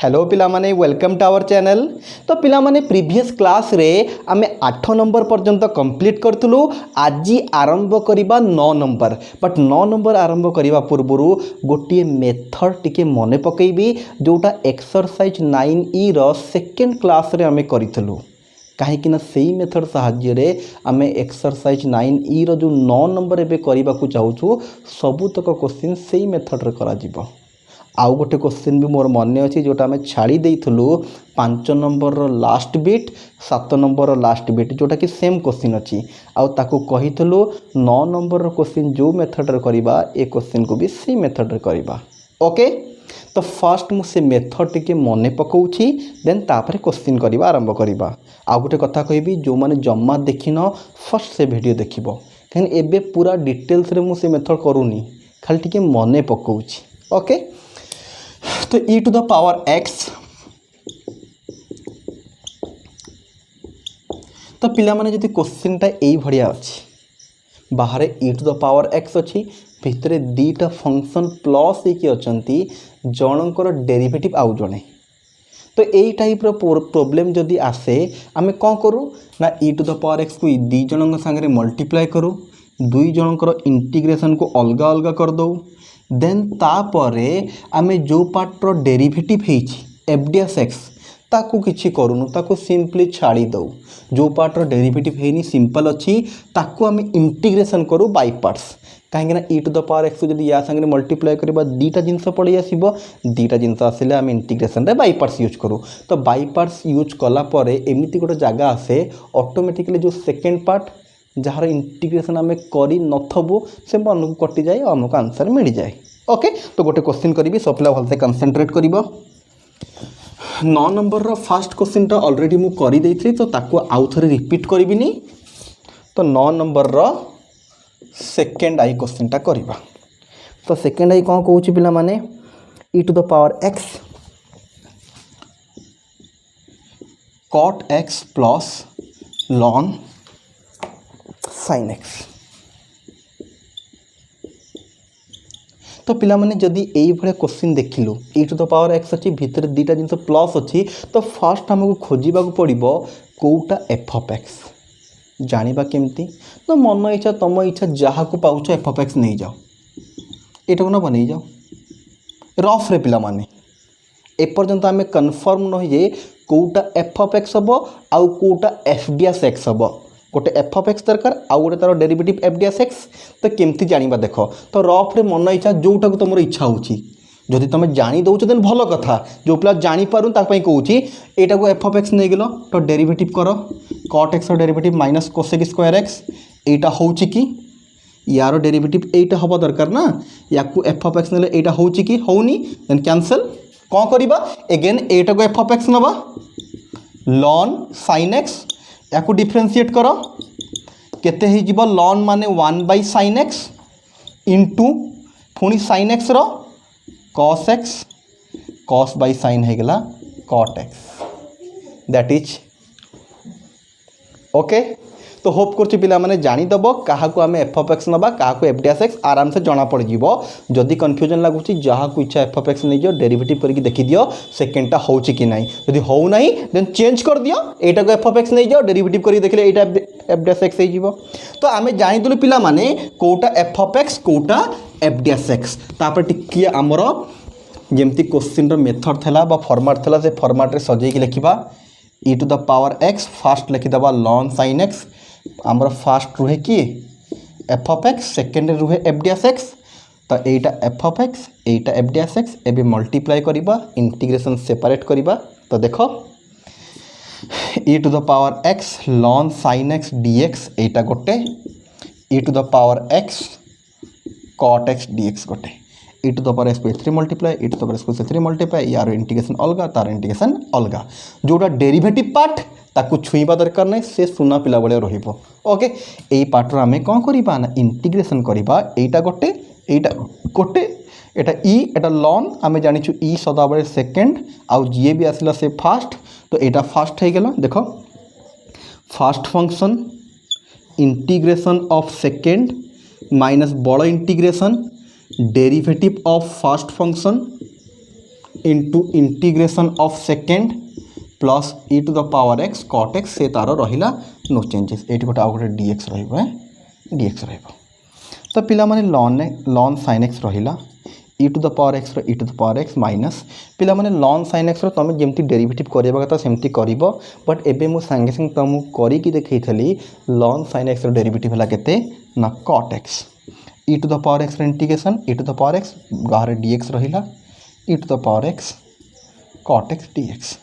Hello पिला माने welcome to our channel. तो पिला माने प्रीवियस क्लास रे आमे 8 नंबर पर्यंत कंप्लीट करथुलु। आज आरंभ करिबा 9 नंबर। बट 9 नंबर आरंभ करिबा पूर्वरु गोटे मेथड टिके मने पकेइबी जोटा exercise 9E row second class रे आमे करिथुलु। कहीं सही मेथड साहाय्य आमे एक्सरसाइज 9E रो जो 9 नंबर एबे करिबा को चाहूछु सबुतक क्वेश्चन सही मेथड रे करा जिवो। आउ गोटे क्वेश्चन भी मोर मन अच्छी जोटा आम छाड़ी देइथुलु 5 नंबर रो लास्ट बिट 7 नंबर रो लास्ट बिट जोटा कि सेम क्वेश्चन अच्छी आउ ताकू कहिथुलु 9 नंबर रो क्वेश्चन जो मेथड रे करिबा ए क्वेश्चन को भी सी मेथड रे करिबा। ओके, तो फर्स्ट मु से मेथड टिके मने पकाउछि देन तापर क्वेश्चन करिबा आरंभ करिबा। आउ गोटे कथा कहबी जो माने जम्मा देखिन फर्स्ट से वीडियो देखिबो कहीं एबे पूरा डिटेल्स रे मु से मेथड करूनी खाली टिके मने पकाउछि। ओके, तो e to the power x तो पिला माने जदि क्वेश्चन टा एई भड़िया अछि बाहर e to the power x अछि भितरे दीटा फंक्शन प्लस एक अछंती जनकर डेरिवेटिव आउ जणे। तो एई टाइप रो प्रॉब्लम जदि आसे आमे कोन करू ना e to the power x को दी जनक संगे मल्टीप्लाई करू दुई जनकर इंटीग्रेशन को अलगा अलगा कर दो देन तापरे आमे जो पार्ट रो डेरिवेटिव हेछि एफ डी एस एक्स ताकू किछि करूनु ताकू सिंपली छाड़ी दो। जो पार्ट रो डेरिवेटिव हेनी सिंपल अछि ताकू आमे इंटीग्रेशन करू बाय पार्ट्स कहीं ना e to the power x जदि या संगे मल्टीप्लाई करबा दीटा जिंस पड़ी आसीबो दीटा जिंस आसिले आमे इंटीग्रेशन रे बाय पार्ट्स यूज करू। तो बाय पार्ट्स यूज कला परे एमिति गोटे जगह आसे ऑटोमेटिकली जो सेकंड पार्ट जहाँ इंटीग्रेशन आम करी नथबू से मन को कटि जाए और आमको आंसर मिल जाए। ओके, तो गोटे क्वेश्चन करी सब पिला भलसे कंसंट्रेट कर 9 नंबर रो फर्स्ट क्वेश्चन टा ऑलरेडी मु करी देइथि तो ताको आउ थरे रिपीट करिबिनी। तो 9 नंबर रो सेकंड आई क्वेश्चन टा करबा। तो सेकंड आई कोन कहूची पिला माने e to the power x cot x plus ln sin x। तो पिला माने जदि एई भले क्वेश्चन देखिलु e to the power x अछि भितर दीटा जिंस प्लस अछि तो फर्स्ट हमको खोजिबा को पड़िबो कोउटा f ऑफ x जानिबा केमती। तो मन इच्छा तम इच्छा जहा को पाउछ f ऑफ x नहीं जाओ एटा को न बनै जाओ रफ रे पिला माने ए पर्यंत आमे कंफर्म न जे कोउटा f ऑफ x हबो आउ कोउटा f डी एस x हबो गोटे एफ ऑफ एक्स दरकार आउ गोटे तार derivative F d s x. तो केमती जानिबा देख तो रफ रे मन इच्छा जोटा को तुम इच्छा होची जदि तुम जानी दउछ देन भलो कथा जो पिला जानी पारु ता पई कहूची एटा को एफ ऑफ एक्स नै गेलो तो डेरिवेटिव करो cot x रो derivative minus cosec square x एटा होची कि यारो डेरिवेटिव एटा हबो दरकार ना याकू एफ ऑफ एक्स नेले एटा होची कि होउनी देन कैंसिल कोन करिबा अगेन एटा को एफ ऑफ एक्स नबा ln sin x याकू डिफरेंशिएट करो केते ही जीवो ln माने 1/sin x इंटू पुणी sin x रो cos x cos by sin है गला cot x that is okay. तो होप करछि पिला माने जानि दबो काहा को आमे f ऑफ x नबा काहा को f डी एस x आराम से जाना पड़ जीवो। जदि कंफ्यूजन लागुछि जहा को इच्छा f ऑफ x नै जो डेरिवेटिव करके देखि दियो सेकंड टा होछि कि नाही जदि हो नाही देन चेंज कर दियो एटा को f ऑफ x नै जो डेरिवेटिव करके देखले एटा f डी एस x हे जीवो। तो आमे जानि दलु पिला माने कोटा f ऑफ x कोटा f डी एस x तापर टिकिए हमरो जेमती क्वेश्चन रो मेथड थला बा फॉर्मेट थला से फॉर्मेट रे सजेई के लिखिबा e to the power x first लिखि दबा ln sin x आमर फास्ट रुहे कि एफ ऑफ एक्स सेकेंड रुहे एफ डी एस एक्स। तो एटा एफ ऑफ एक्स एटा एफ डी एस एक्स एबे मल्टीप्लाई करिबा इंटीग्रेशन सेपरेट करिबा। तो देखो e to the power x ln sin x dx एटा गोटे e to the power x cot x dx गोटे e to the power x को 3 multiply e to the power x को 3 multiply यार integration अलगा तार इंटीग्रेशन अलगा जोटा डेरिवेटिव पार्ट ताकू छुईबा दरकार नहीं से सुना पिला बळे रहिबो। ओके, एई पार्ट रो आमे कोन करिबा ना इंटीग्रेशन करिबा एटा गोटे एटा e एटा ln आमे जानिछु e सदा बळे सेकंड आउ जे भी आसिला से फास्ट। तो एटा फास्ट हे गेला देखो first function integration of second minus बड़ integration derivative of first function into integration of second plus e to the power x cot x से तार रहा नो चेंजेस ये गोटे आउ गोटे डीएक्स डीएक्स तो पिला माने लॉन साइन एक्स रहा e to the power x e to the power x minus पिला माने लॉन साइन एक्स तुम जमी डेरिवेटिव करवा कथा सेमती कर बट एबे मु सांगे सांगे तुमको करके देखी लॉन साइन एक्स डेरिवेटिव है केते ना cot x e to the power x integration e to the power x बाहर डीएक्स रहा e to the power x cot x dx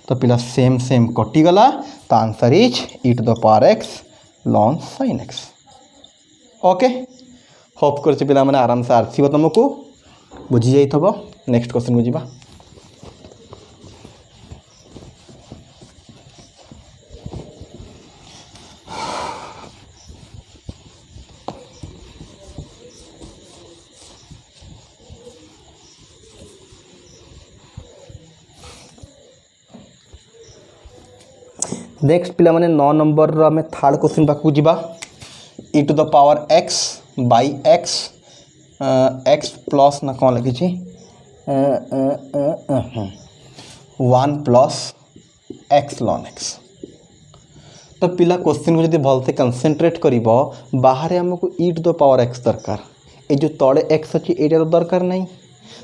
तो पिला सेम सेम कटिगला तो answer is e to the power x ln sine x okay hope कर पिला माने आराम से आसो तुमको बुझी जाइथबो नेक्स्ट क्वेश्चन बुझीबा नेक्स्ट पिला माने 9 नंबर रो हमें थर्ड क्वेश्चन पाखु जीबा ई to the power x by x x plus ना कौन लगी 1 प्लस एक्स लॉन एक्स तो पिला क्वेश्चन को जब भलसे कंसेंट्रेट कर बाहर आमको ई टू द पावर एक्स दरकार ये जो तले एक्स अच्छी ये तो दरकार नहीं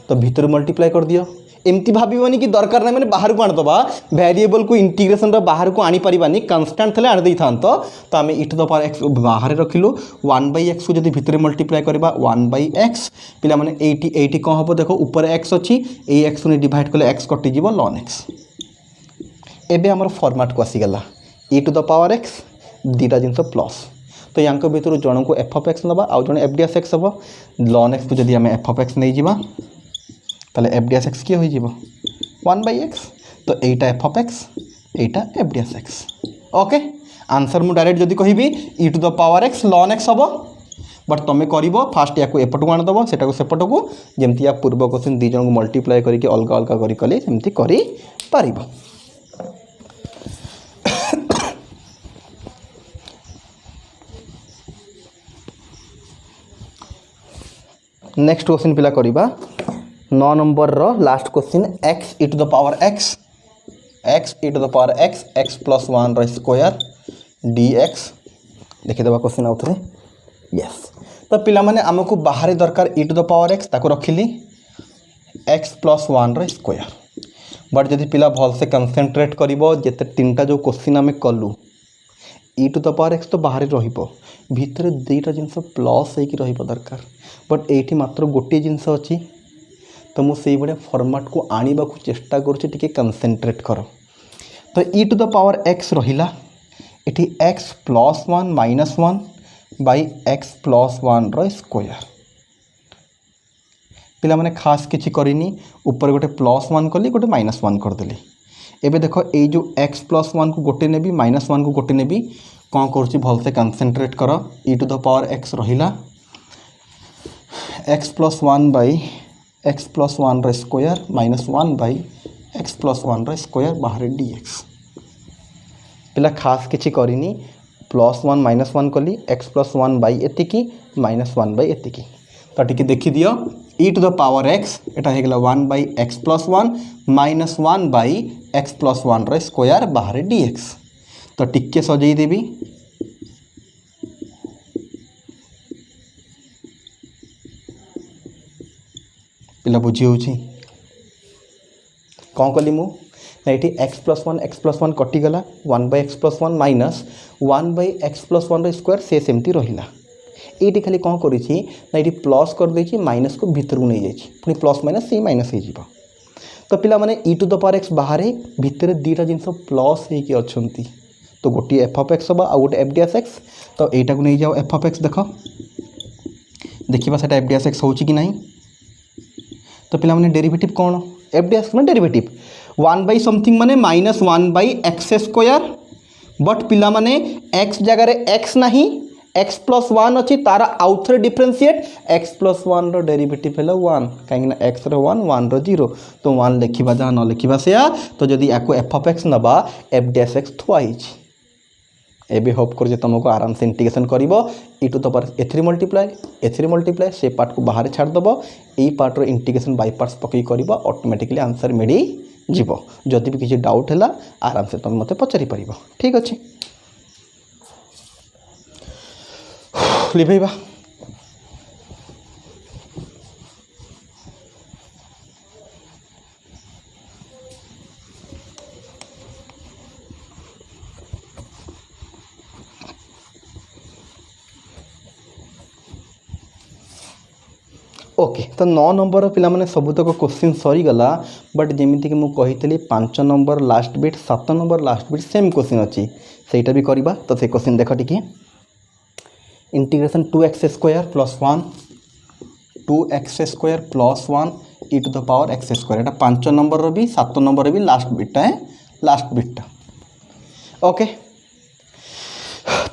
तो भितर मल्टीप्लाई कर दियो एमती भावन कि दरकार नहीं मैंने बाहर को आनीदबा वेरिएबल को इंटीग्रेशन बाहर को आनी पारिबानी कांस्टेंट थे आनी था तो आम ई टू द पावर एक्स बाहर रखिलु 1/x को जब भितर मल्टीप्लाई करवा 1/x पिला माने एटी कौन हम देख ऊपर एक्स अच्छी ये एक्स को डिवाइड कले एक्स कटिज लॉन एक्स एबे आमर फॉर्मेट को आसीगला e to the power x दीटा जिनस प्लस तो यहाँ भर जन को एफ ऑफ एक्स नवा आउ जन एफ डी एस एक्स हम लॉन एक्स को जब आम एफ ऑफ एक्स नहीं जावा ताले एफ डी एस एक्स किए हो 1/x तो यहीटा एफ ऑफ एक्स यहीटा f d s x okay answer मु डायरेक्ट जदि कहि e to the power x ln x हम बट तुम कर फास्ट या एपट को आनीदब से सेपट को जमी या पूर्व क्वेश्चन दी जन को मल्टीप्लाई करके अलग अलग कले सेमती कर नेक्स्ट क्वेश्चन पिला करिबा 9 नंबर रो last question x e to the power x e to the power x plus 1 रो स्क्वायर dx देखि देबा क्वेश्चन आउ थरे यस तो पिला माने हमको बाहर दरकार e to the power x ताको रखिली x प्लस 1 रो स्क्वायर बट जदि पिला भल से कंसेंट्रेट करिवो जेते तीनटा जो क्वेश्चन हमें कलु ई टू द पावर x तो बाहर रहिबो भितर दुईटा जिनस प्लस होइकी रहिबो दरकार बट एठी मात्र गोटे जिनस अछि तो मुझे भाया फॉर्मेट को आने को चेष्टा करुँचे कंसेंट्रेट कर तो e to the power x रहा ये x plus 1 minus 1 by x plus 1 रो स्क्वायर पिला माने खास किसी करनी ऊपर गोटे प्लस 1 कली गोटे माइनस 1 करदेली एबे देखो ये जो एक्स प्लस 1 को गोटे नेबी माइनस 1 को गोटे नेबी कौन करुँची भलसे कंसेंट्रेट कर e to the power x रहा x plus 1 by x plus 1 रो square minus 1 by x plus 1 रो स्क्वायर बाहर dx पिला खास किसी करनी प्लस 1 माइनस 1 कली एक्स प्लस 1 बाई एतिकी माइनस 1 बाई एतिकी तो टी देखी दियो e to the power x एटा हो गला 1 by x plus 1 minus 1 by x plus 1 रो स्क्वायर बाहर dx तो टिके सजई देवी पिला बुझी हो कौन कली मु ये एक्स प्लस 1 कटिगला 1 by x plus 1 minus 1 by x plus 1 रो स्क्वायर से सेमती रहिला ये खाली कौन करी ना ये प्लस कर देछि माइनस को भीतर को नहीं जाइछि पुनी प्लस माइनस से माइनस हो तो पिला माने ई टू द पावर एक्स बाहर भितर दुईटा जिनस प्लस होइकी अछंती तो गोटे एफ ऑफ एक्स हम आ गोटे एफ डी एस एक्स तो यहीटा को नहीं जाओ एफ ऑफ एक्स देख देखा से एफ डी एस एक्स होची कि नहीं तो पिला माने डेरिवेटिव कौन एफ डी एस माने डेरिवेटिव 1 बाई समथिंग माने minus 1 by x square but पिला माने एक्स जगह एक्स नहीं एक्स प्लस 1 अच्छी तार आउ थे डिफरेंशिएट एक्स प्लस 1 रो डेरिवेटिव है 1 कहीं एक्स रो 1 1 रो 0 तो 1 लिखा जहाँ न लिखा से तो जदि या एफ ऑफ एक्स नवा एफ डी एस एक्स थुआई एबे होप कर तुमको आराम से इंटीग्रेशन कर ई टू द पावर ए3 मल्टीप्लाए से पार्ट को बाहर छाड़देव यही पार्टर इंटीग्रेशन बाय पार्ट्स पकई कर ऑटोमेटिकली आंसर मिल जीव जदि भी किसी डाउट है आराम से तुम मत पचारि पार ठीक अच्छे लिभेबा ओके तो 9 नंबर पिला माने सबुतक क्वेश्चन सरीगला बट जमीती कि मुझे 5 number last bit 7 number last bit same question अच्छी सेटा भी करवा तो से क्वेश्चन देख टी integration 2x² + 1 2x² + 1 e to the power x²। एटा 5 नंबर भी 7 नंबर भी लास्ट बिटा है लास्ट बिटा ओके।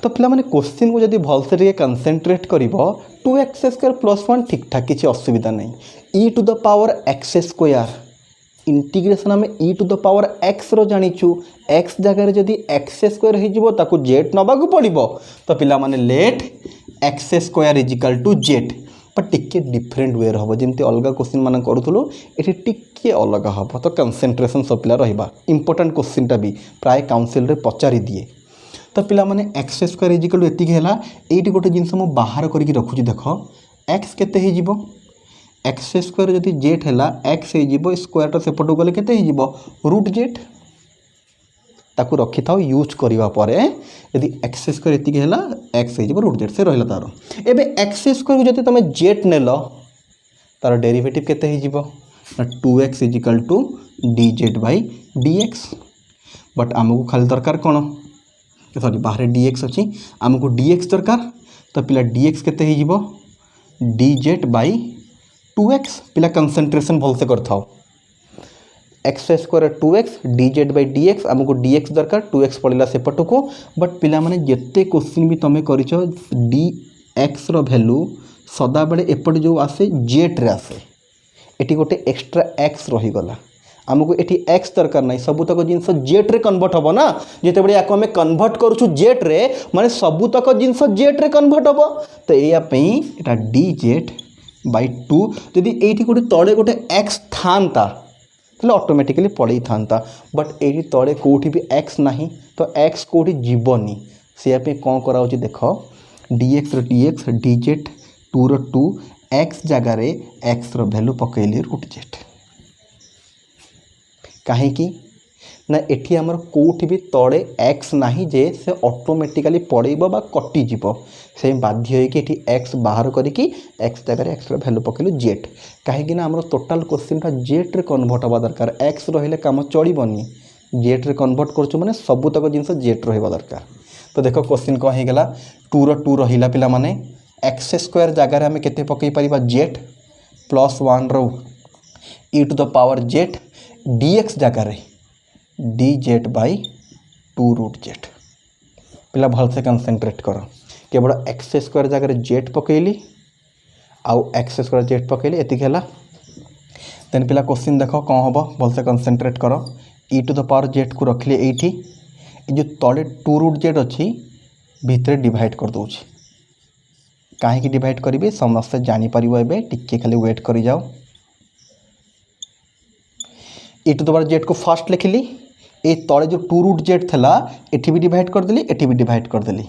तो पिला माने क्वेश्चन को जब भलसे टे कनसेंट्रेट कर 2x² + 1 ठीक ठाक किसी असुविधा नहीं e to the power x² integration आम e to the power x रो जानिछु x जगह जदि x² हो जेड नबाकू पड़ो तो पिला माने लेट x² = जेड पर टिके डिफरेंट वे हम जमी अलग क्वेश्चन मान करूँ ये टिके अलग हम तो कनसेंट्रेशन सब पिला रहा इंपोर्टेंट क्वेश्चनटा भी प्राय काउंसिल रे पचारि दिए तो पिला माने x² = एतिक है ये गोटे जिनस मु बाहर करके रखुची देख x केते ही जीवो x² जदि जेड है x हो स्क्वायर सेपटू गले केते ही जीवो √z ताकू रखी था यूज करने पर यदि x² एतिक है x हो √z से रहा तार एबे x² को जब तुम जेड नेल तार डेरिवेटिव केते ही जीवो 2x = dz/dx बट आमको खाली दरकार कौन सॉरी बाहर dx अच्छी आमको dx दरकार तो पिला dx केते ही जीवो dz/2x पिला कंसंट्रेशन भल से करथाओ x² 2x dz/dx आमको dx दरकार 2x पड़ेगा सेपट को बट पिला माने जिते क्वेश्चन भी तुम कर dx रो वैल्यू सदा बेले एपटे जो आसे जेड रे आसे एटी गोटे एक्स्ट्रा x रहीगला आमको ये x दरकार नहीं सबुतक जिनस जेड रे कन्वर्ट हम ना जिते बड़े आम कन्वर्ट करूँ जेड रे माने सबुतक जिनस जेड रे कन्वर्ट हम तो यहाँ dz/2 जदि ये गोटे तले गोटे x था तो ऑटोमेटिकली पड़े था बट ये तले कौटी भी x नहीं तो x कौटी जीवनी से कौन करा देख dx dz 2 x जगार x वैल्यू पकईली √z कहीं ना एठी आमर कोठी भी तले x नहीं जे से ऑटोमेटिकली पड़ेब बा कटिज से बाध्य होगी x बाहर करके x जगह x वैल्यू पकड़ू जेड कहीं आमर टोटाल क्वेश्चनटा जेड रे कन्वर्ट हवा दरकार x रही कम चलनी जेड रे कन्वर्ट करूँ मैंने सबुतक जिनस जेड रहा दरकार तो देख क्वेश्चन कौन होगा 2 रहा पिला माने x² जगार आम के पकई पार z +1 e to the power z dx जगार dz/2 √z पिला भल से कंसंट्रेट कर केवल x² जगार जेड पकईली आउ x² जेड पकईली एतिक है देन पिला क्वेश्चन देख कौन हम भल से कंसंट्रेट कर e to the power z को रखिले ये जो तले 2 √z अच्छी भितर डिवाइड कर दूची कहीं डिवाइड करी समस्ते जापर ए टिके खाली वेट कर जाओ e to the power z को फास्ट लिखिली ये तले जो 2 √z था ये भी डिवाइड करदेली ये भी डिवाइड करदेली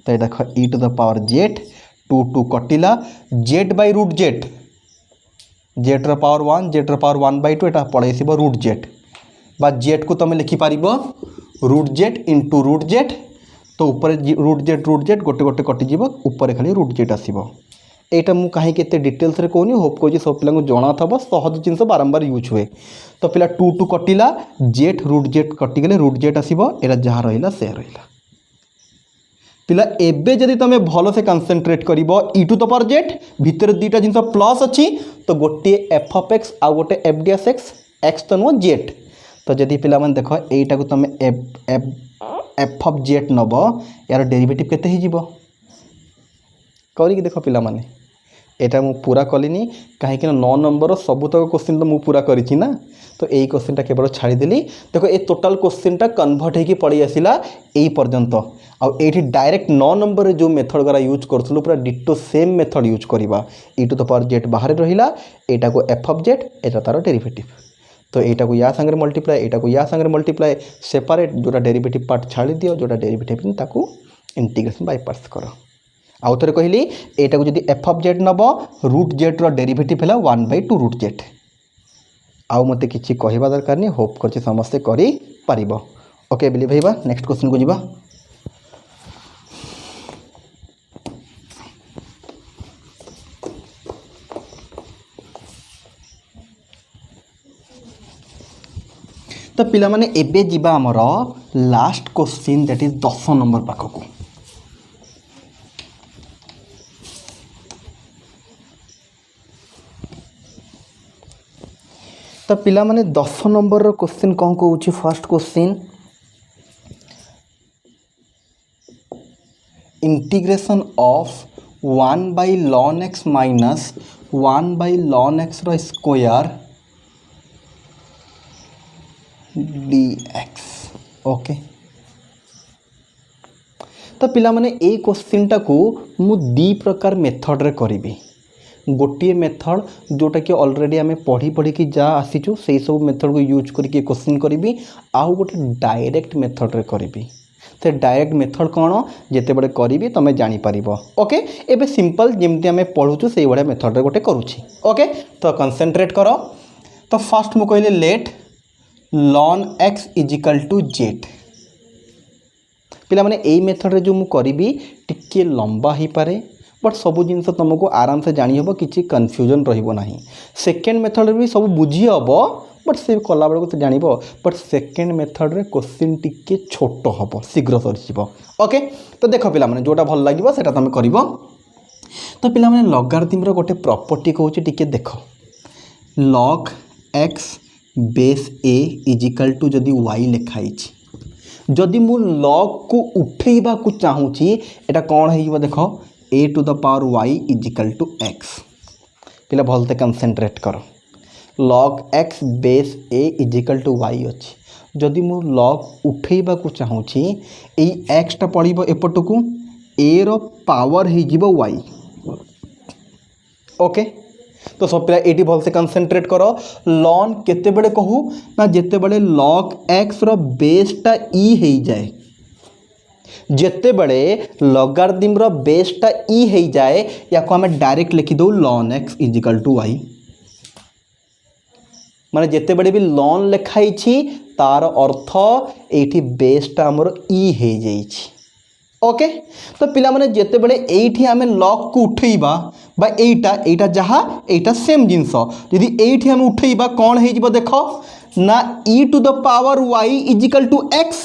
तो ये देख e to the power Z 2 कटिला z/√z जेड रो पावर 1 जेड रो पावर 1/2 एटा पड़े √z बा जेड को तुम लिखिपार √z इंटू √z तो ऊपर √z गोटे गोटे कटिज ऊपर खाली √z आसो यहाँ मुझे कहीं डिटेल्स रे कहूनी होप कह सब पिला जना था सहज जिन बारंबार यूज हुए तो पिला 2 कटिला जेड √z कटिगले √z आसो यहाँ जहाँ रहा से रहा पिला एबे जदि तुम भल से कंसंट्रेट कर e to the power z भितर दुईटा जिन प्लस अच्छी तो गोटे f(x) आउ गोटे f(x) x तो नुह जेड तो जदि पिला माने देख यहीटा को तुम f(z) नब यार डेरिवेटिव केते ही जीवो करके देख पिला माने एटा मु पूरा कलिनी कहीं 9 नंबर सबुतक क्वेश्चन तो मु पूरा करी ना तो यही क्वेश्चन केवल छाड़ीदेली देखो ये टोटाल क्वेश्चन कन्वर्ट होगी पड़ी आसला यही पर्यंत आउट डायरेक्ट 9 नंबर जो मेथड द्वारा यूज करूँ पूरा डिटो सेम मेथड यूज करवा ई टू द पावर जेड बाहर रहा यहाँ को एफ ऑफ जेड एटा तार डेरिवेटिव तो यहाँ को या संगे मल्टीप्लाए यहाँ को या संगे मल्टीप्लाए सेपरेट जोटा डेरिवेटिव पार्ट छाड़ी दियो जोटा डेरिवेटिव ताकू इंटीग्रेशन बाय पार्ट्स कर आउ थे कहली यहाँ को जब एफ ऑफ जेड नब रूट जेड डेरिवेटिव है 1/2 रूट जेड आउ मते किसी कहवा दरकार नहीं होप कर समस्ते करी पारिबो ओके बिलीव भाईबा नेक्स्ट क्वेश्चन को जीवा तो पिला माने एबे जीवा हमर last question that is 10 number पाखक तो पिला माने 10 नंबर क्वेश्चन कौन कहूँ first question integration of 1/ln x minus 1/ln x रो स्क्वायर dx ओके तो पिला माने ए क्वेश्चन टाकू मु दी प्रकार मेथड रे करिबी गोटे मेथड जोटा कि ऑलरेडी आम पढ़ी कि जा आसीचु से सब मेथड को यूज करके क्वेश्चन करी आउ गोटे डायरेक्ट मेथड रे करी तो डायरेक्ट मेथड कौन जिते बड़े करी तुम जापर ओके एबे सिंपल जमती आम पढ़ुचु से भाया मेथड रे गोटे करुँची ओके तो कंसंट्रेट कर तो फर्स्ट मु कहली let ln x equal to z पिला माने एई मेथड रे जो मु करी टिके लंबा ही पारे बट सब जिनस तुमको आराम से जानी हम किसी कन्फ्यूजन रहिबो नाही सेकेंड मेथड भी सब बुझी हम बट से कला बेलू तो जान बट सेकेंड मेथड रे क्वेश्चन टिके छोट हम शीघ्र सरीज ओके तो देख पिला माने जोटा भल लगे सेटा तुम कर तो पिला माने लॉगरिथम रो गोटे प्रॉपर्टी कहूँ टिके देख log x base a equal to जदि y लिखाई जदि मु log को उठेबा को चाहूँगी एटा कौन है देख a to the power y equal to x पिला भलते कंसंट्रेट कर log x base a equal to y अच्छी जदि मु log उठेबा को चाहूँगी यही x टा पड़ो एपट को a रो पावर हो y ओके तो सब पिला ये भल से कंसंट्रेट कर ln केते बड़े कहू ना जेते बड़े log x रो बेसटा e हो जाए जेते बड़े लॉगरिथम रो बेसटा e हो जाए या को हमें डायरेक्ट लिखि दो ln x equal to y माने जेते बड़े भी ln लिखाई छी तार अर्थ एठी बेसटा हमर e हो जाई छी ओके तो पिला माने जेते बड़े एठी हमें log को उठेबा बा एटा जहाँ एटा सेम जिनस यदि एठी हम उठेबा कौन हो जिवो देखो ना e to the power y equal to x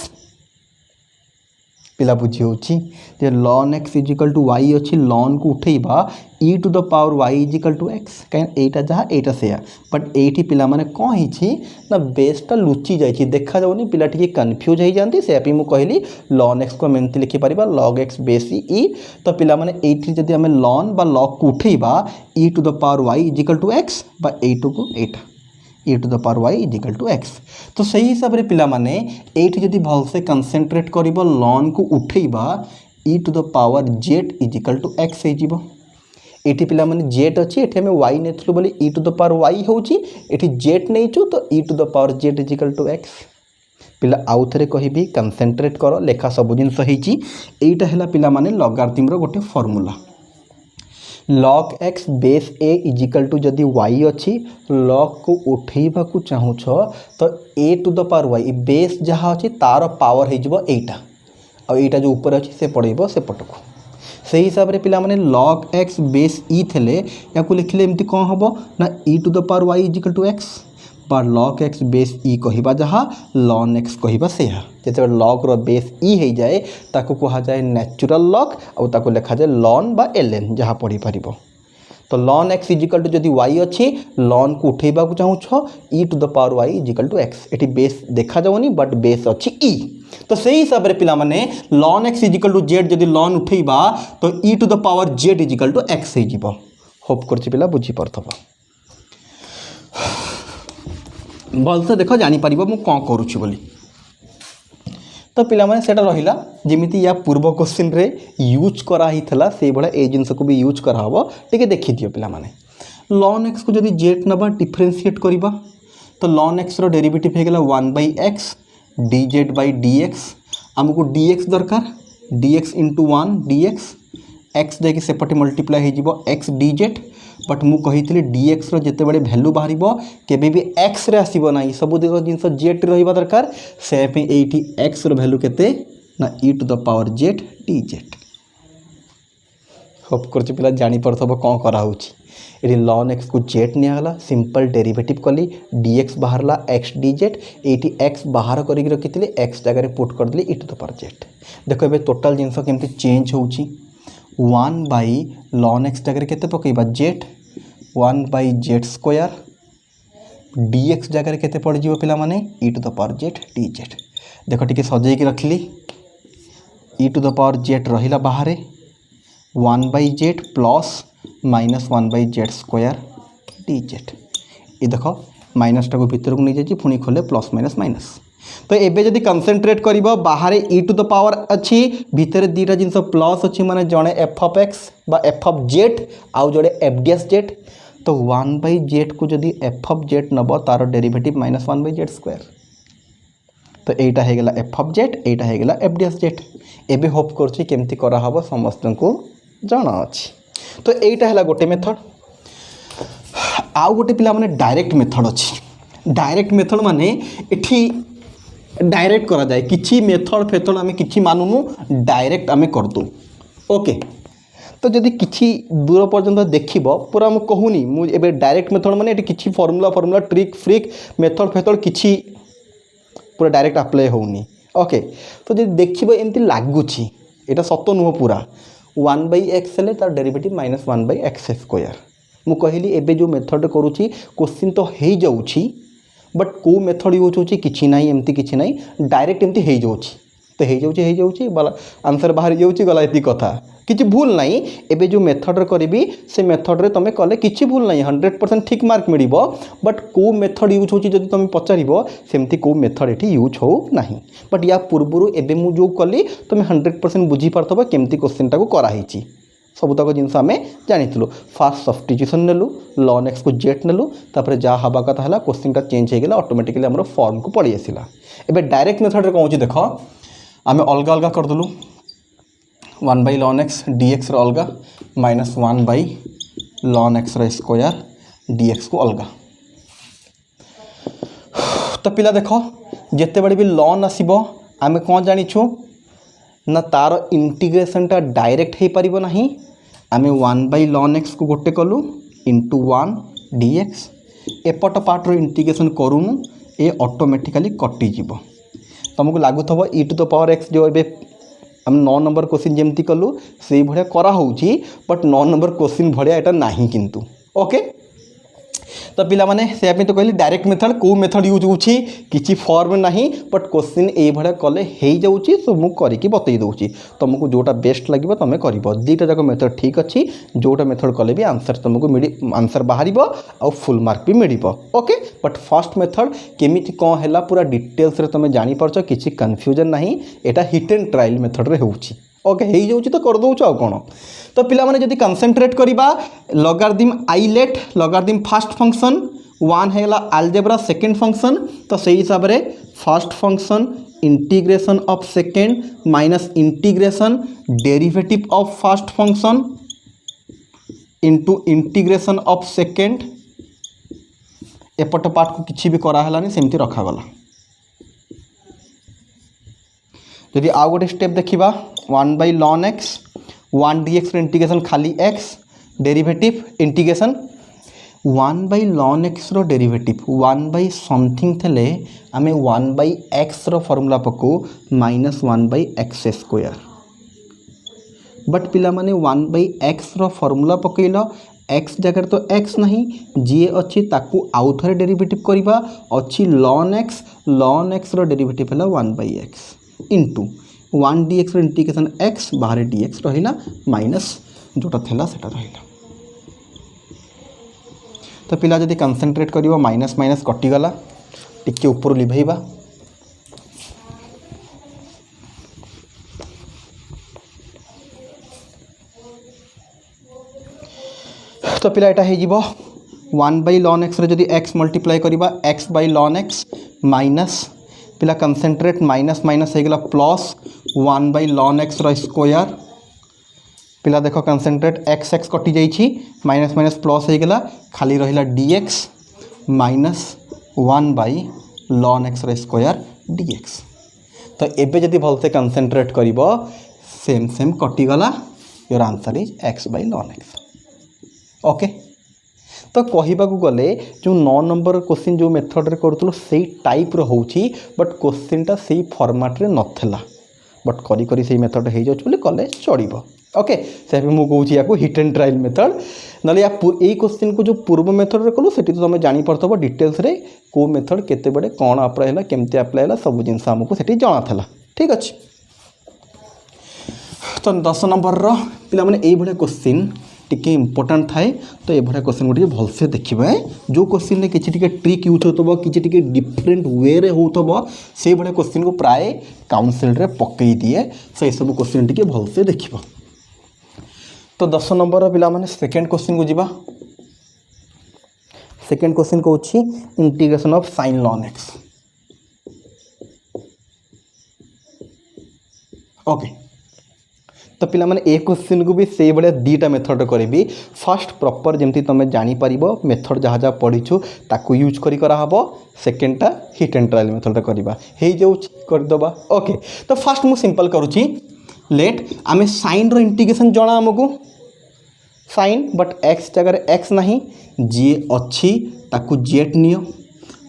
पिला बुझी होची जे ln x equal to y अच्छी ln को उठेबा e to the power y equal to x कहीं एटा जहाँ एटा से बट एठी पिला माने कौन ही ना बेसटा लुचि जाइए देखा जाऊनी पिला टिके कन्फ्यूज हो जाती से मु कहली ln x को एमती लिखिपर log x बेस e तो पिला माने एठी जदि आम ln बा log को उठेबा e to the power y equal to x बा एटू को एटा e to the power y equal to x तो सही हिसाब से पिला माने एठी जदि भल से कंसंट्रेट करिबो ln को उठेबा e to the power z equal to x हो जिवो एठी पिला माने z अछि एठी हमें y नेथलु बोली e to the power y होउची एठी z नेइचु तो e to the power z equal to x पिला आउ थरे कहिबी कंसंट्रेट करो लेखा सब जिनस होईची एटा हला पिला माने लॉगरिथम रो गोटे formula log x base a equal to जदि y अच्छी log को उठेबा को चाहूँ तो a to the power y base जहाँ अच्छी तार पावर हो एटा जो ऊपर अच्छी से पड़ेब से पटक से हिसाब से पिला माने log x बेस e थे या लिखले एमती कौन हम ना e to the power y equal to x बा log x बेस e कहवा जहाँ ln x कहवा से जिते log रो बेस e हो जाए ताको कहा जाए नेचुरल log और ताको लिखा जाए ln बा ln जहाँ पढ़ी पार तो ln x इजिकल टू जदि y अच्छी ln को उठेबा को चाहूँ e to the power y equal to x एटी बेस देखा जाऊनी बट बेस अच्छी e तो से हिसाब से पिला माने ln x equal to z जदि ln उठेबा तो e to the power z equal to x हो होप कर पिला बुझीपरथब भलसे देख जापर मु कौन करुच्छी बोली। तो पिला माने सेटा रहिला जेमिति या पूर्व क्वेश्चन रे यूज कराही थला से बड़ा ए जिनस को भी यूज करा हबो टिके देखि दियो पिला माने। ln x को जदि जेट नबा डिफरेंशिएट करबा तो ln x रो डेरिवेटिव हे गेला 1/x dz by dx हमको dx दरकार dx into 1 dx x जाकि सेपटे मल्टीप्लाई हो जीवो x dz बट मु कही dx रो जेते बड़े वैल्यू बाहर केबे भी x रे आसीबो नाही सब जिनस जेट रहिबा दरकार से पे एठी x रो वैल्यू केते ना e to the power z dz। Hope करछि पिला जानि परथबो कोन करा होछि एठी ln x को z नियाला सिंपल डेरिवेटिव कली dx बाहरला x dz एठी x बाहर करी रखितले x जगह रे पुट कर दिले e to the power z। देखो एबे टोटल जिनस केमति चेंज होछि 1/ln x जगह केते पकईबा z 1/z स्क्वायर dx जगह केते पड़ जीवो पिला माने e to the power z dz। देखो टिके सजै के रखली e to the power z रहिला बाहरे 1/z plus minus 1/z square dz। ये देखो माइनस टाको भीतर को नहीं जाइए पुणी खोले प्लस माइनस माइनस। तो एबे जदि कंसेंट्रेट करिबो बाहरे e टू द पावर अच्छी भीतर दीटा जिनस प्लस अच्छी माने जड़े एफ ऑफ एक्स बा एफ ऑफ जेड आउ जड़े एफ डी एस जेड तो 1/z को जदि एफ ऑफ जेड नब तार डेरिवेटिव माइनस 1/z स्क्वायर तो एटा है गेला एफ ऑफ जेड एटा है गेला एफ डी एस जेड। एबे होप करछि केमति करा हबो समस्त को जाना अछि। तो एटा हैला गोटे मेथड आउ गोटे पिला माने डायरेक्ट मेथड अछि। डायरेक्ट मेथड माने एठी डायरेक्ट करा जाए किछि मेथड फेथड आमे किछि मानुनु डायरेक्ट आमे कर दो ओके। तो जदि किछि दूर पर्यंत देखिबो पूरा मु कहूनी मु एबे डायरेक्ट मेथड माने एठी किछि फॉर्मूला ट्रिक फ्रिक मेथड फेथड किछि पूरा डायरेक्ट अप्लाई होउनी ओके। तो जदि देखिबो एमति लागुछि एटा सत्य नुह पूरा 1/x हेले तार डेरिवेटिव माइनस 1/x स्क्वायर मु कहली एबे जो मेथड करूछि क्वेश्चन तो हे जाउछि बट को मेथड यूज होछि किछि नाही एमती किछि नाही डायरेक्ट एमती हे जाउछि तो हे जाउछि वाला आंसर बाहर जाउछि गला एती कथा किछि भूल नाही। एबे जो मेथड रे करबी से मेथड रे तमे कले किछि भूल नाही 100% ठीक मार्क मिलिबो बट को मेथड यूज होछि जदि तमे पचारिबो सेमती को मेथड एठी यूज हो नाही। बट या पूर्वरु एबे मु जो कली तमे 100% बुझी पारथबो केमती क्वेश्चन टाको करा हिची सबुतक जिनस आम जानीलु। फास्ट सब्स्टिट्यूशन नेलु ln x को जेट नेलु तापर जहाँ हवा कथा है क्वेश्चन टा चेंज हो गला ऑटोमेटिकली आम फॉर्म को पड़ी आसला। एबे डायरेक्ट मेथड रे कौन देख आम अलग अलग करदेलु 1/ln x dx अलग minus 1/ln x square dx को अलग। तो पिला देख जिते बड़े भी ln आसब आम कौन जानिछु ना तार इंटीग्रेशन टा डायरेक्ट हो पारिबो नाही आम 1/ln x को गोटे कलु इंटू 1 dx एपट पार्ट रो इंटीग्रेशन करूनु ए ऑटोमेटिकली कटिଯିब तुमको लगुव e to the power x जो ए आम 9 नंबर क्वेश्चन जमती कलु से भाया करा होउची बट 9 नंबर क्वेश्चन भाया एटा नाही किंतु ओके। तो पिला माने से तो कहली डायरेक्ट मेथड को मेथड यूज होची किछि फॉर्म नाही बट क्वेश्चन ए भाया कले हे जाउची सो मु करिकि बतई दउची तुमको जोटा बेस्ट लागिबो तमे करिवो दीटा जाक मेथड ठीक अछि जोटा मेथड कले भी आंसर तुमको मिली आंसर बाहरिबो आ फुल मार्क भी मिलिबो ओके। बट फर्स्ट मेथड केमिति कोन हैला पूरा डिटेल्स रे तमे जानि परछो किछि कंफ्यूजन नाही एटा हिट एंड ट्रायल मेथड रे होउची ओके हे जाउची तो कर दउचो आ कोन। तो पिला माने जदि कंसंट्रेट करिबा logarithm ILATE logarithm first function 1 हैला अलजेब्रा सेकंड फंक्शन तो सही हिसाब रे first function integration of second minus integration derivative of first function into integration of second एपट पार्ट को किसी भी करा हलानी सेमती रखा गला। यदि आउ गोटे स्टेप देखिबा 1/ln x 1 dx इंटीग्रेशन खाली x derivative integration 1/ln x रो डेरिवेटिव 1/समथिंग थेले आमे 1/x रो फॉर्मूला पको माइनस 1/x स्क्वायर बट पिला माने 1/x रो फॉर्मूला पकेलो x जगह तो x नहीं जी अच्छी ताकू आउ थे डेरिवेटिव करवा अच्छी ln x रो डेरिवेटिव है 1/x इंटू 1 dx रो इंटीग्रेशन x बाहर dx रहिला माइनस जोटा थेला सेटा रहिला तो पिला जदि कनसेंट्रेट करिवो माइनस माइनस कटिगला टिके ऊपर लिभेइबा तो पिला एटा हे जीवो 1/ln x रे जदि x मल्टीप्लाई करिबा x/ln x माइनस पिला कनसेंट्रेट माइनस माइनस हो गला प्लस 1/ln x रो स्क्वायर पिला देख कनसेंट्रेट x x कटि जाइछि माइनस माइनस प्लस हो गला खाली रहिला dx माइनस 1/ln x रो स्क्वायर dx। तो एबे जदि भलसे कनसेंट्रेट करिवो सेम सेम कटि गला your answer is x/ln x। Okay तो कहवाक गले जो 9 नंबर क्वेश्चन जो मेथड रे करथुलो सेही टाइप रो होउछि बट क्वेश्चनटा सेही फॉर्मेट रे नथला बट करी करी सेही मेथड हे जाउछ बोले कले चढ़िबो। ओके से मु कहूँ या हिट एंड ट्रायल मेथड ना या क्वेश्चन को जो पूर्व मेथड रे कलु सेठी तो तुम जानी पड़थबो डिटेल्स रे को मेथड केते बडे कोन अप्लाई हला केमते अप्लाई हला सब जिंस हमको सेठी जाना थला। ठीक अछि तो 10 नंबर रो पिला माने एई भले क्वेश्चन टिके इंपोर्टेंट थाए तो ए भले क्वेश्चन गुटे भलसे देखिबे जो क्वेश्चन ने किछि टिके ट्रिक यूज होतबो किछि टिके डिफरेंट वे रे होतबो से भले क्वेश्चन को प्राय काउंसिल रे पकई दिए से सब क्वेश्चन टिके भलसे देखिबो। तो 10 नंबर पिला माने सेकेंड क्वेश्चन को जीवा सेकेंड क्वेश्चन को अछि integration of sin ln x। Okay तो पिला माने ए क्वेश्चन को भी से बड़े दीटा मेथड करेबी फर्स्ट प्रॉपर जेमती तमे जानी परिबो मेथड जहाँ जहाँ पढ़ीछु ताकू यूज करी करा हबो सेकेंडटा हिट एंड ट्रायल मेथड करबा हे जाउ कर दबा। ओके तो फर्स्ट मु सिंपल करूची लेट आमे साइन रो इंटीग्रेशन जणा हमको साइन बट x जगह x नहीं जे अच्छी ताकू जेट नियो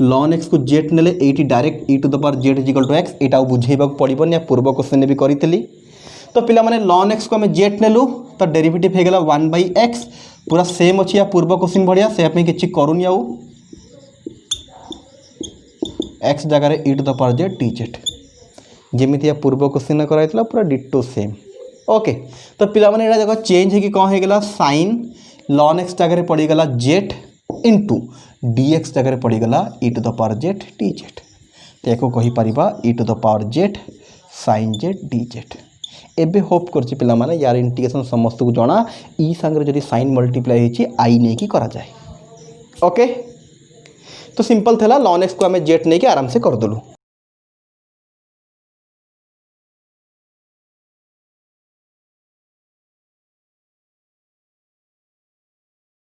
ln x को जेट नेले एटी direct e to the power z equal to x एटा बुझेबा पड़िबन या पूर्व क्वेश्चन ने भी करितली। तो पिला माने ln x को हमें जेट नेलु तो डेरिवेटिव हे गेला 1/x पूरा सेम अछि या पूर्व क्वेश्चन भडिया से आपे किछि करूनी आउ x जगह e to the power z dz जेमिति या पूर्व क्वेश्चन ने कराइतला पूरा डिटो सेम। ओके तो पिला माने एटा देखो चेंज है कि कौन है गेला sin ln x जगह पड़ी गला z इंटू dx जगह पड़ी गला e to the power z dz तो एको कहि परिबा e to the power z sin z dz। एबे होप करछि पिला माने यार इंटीग्रेशन समस्त को जणा ई संगे जदी sin मल्टीप्लाई हेछि i नै कि करा जाय। ओके तो सिंपल थला ln x को हमें z नै कि आराम से कर दलु।